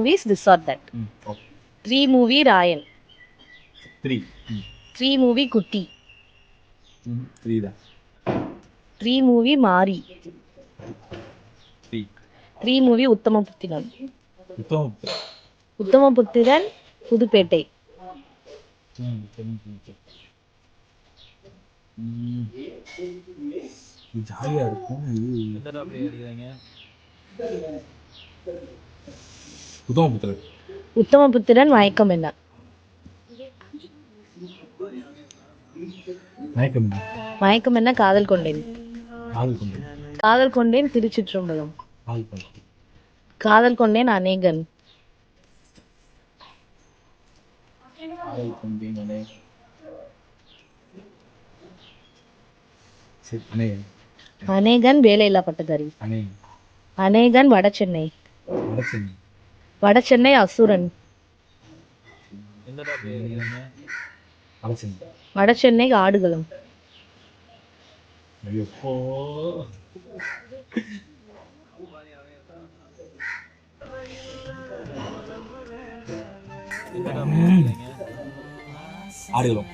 movies this or that. Okay. 3 movie Rayan. 3. 3 movie Kutti. 3 தான். 3 movie Mari. 3. 3 movie Uttamaputhiran. Uthamaputhiran. Uttamaputhiran Pudupettai. ஜாலியா இருக்கும். Uthamaputhiran. Uttamaputhiran மயக்கம் என்ன? மயக்கம். மயக்கம் என்ன? காதல் கொண்டேன். காதல் கொண்டு. காதல் கொண்டேன் திருச்சிற்றம்பலம். காதல் கொண்டு. காதல் கொண்டேன் அநேகன். காதல் கொண்டேன் அநேகன். சரி, அநேகன். அநேகன் வேலையில்லா பட்டதாரி. அநேகன். அநேகன் வடசென்னை. வடசென்னை. வடசென்னை அசுரன். வடசென்னை. வடசென்னை ஆடுகளம். ஐயோ. ஆடுகளம்.